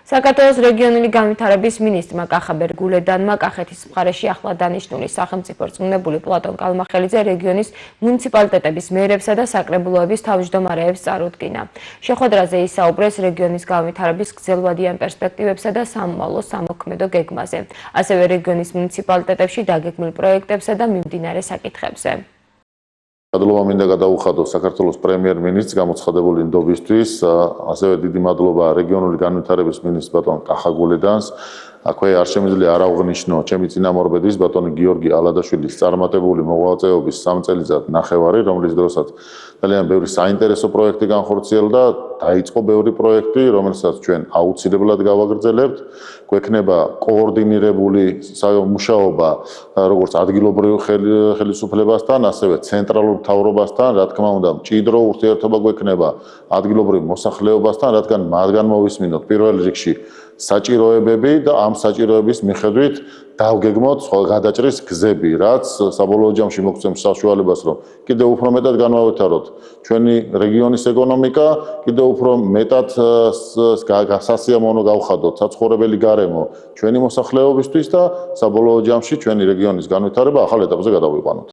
საქართველოს რეგიონული განვითარების მინისტრმა კახაბერ გულედანმა კახეთის მხარეში ახლა დანიშნული სახელმწიფო რწმუნებული პლატონ კალმახელიძე რეგიონის მუნიციპალიტეტების მერებსა და საკრებულოების თავმჯდომარეებს წარუდგინა. შეხვედრაზე ისაუბრეს რეგიონის განვითარების გრძელვადიან პერსპექტივებსა და სამომავლო სამოქმედო გეგმაზე, ასევე რეგიონის მუნიციპალიტეტებში დაგეგმილ პროექტებსა და მიმდინარე საკითხებზე. მადლობა მინდა გადაუხადო საქართველოს პრემიერ-მინისტრს გამოცხადებული ნდობისთვის, ასევე დიდი მადლობა რეგიონული განვითარების მინისტრ ბატონ კახა გულედანს. აქვე არ შემიძლია არ აღვნიშნო ჩემი წინამორბედის ბატონი გიორგი ალადაშვილის წარმატებული მოღვაწეობის 3 წელიწად ნახევარი, რომლის დროსაც ძალიან ბევრი საინტერესო პროექტი განხორციელდა, დაიწყო ბევრი პროექტი, რომელსაც ჩვენ აუცილებლად გავაგრძელებთ. გვექნება კოორდინირებული მუშაობა როგორც ადგილობრივ ხელისუფლებასთან, ასევე ცენტრალურ მთავრობასთან, რა თქმა უნდა, მჭიდრო ურთიერთობა გვექნება ადგილობრივ მოსახლეობასთან, რადგან მათგან მოვისმინოთ პირველ რიგში საჭიროებები და ამ საჭიროების მიხედვით დავგეგმოთ გადაჭრის გზები, რაც საბოლოო ჯამში მოგცემს საშუალებას, რომ კიდევ უფრო მეტად განვავითაროთ ჩვენი რეგიონის ეკონომიკა, კიდევ უფრო მეტად სასიამოვნო გავხადოთ საცხოვრებელი გარემო ჩვენი მოსახლეობისთვის და საბოლოო ჯამში ჩვენი რეგიონის განვითარება ახალ ეტაპზე გადავიყვანოთ.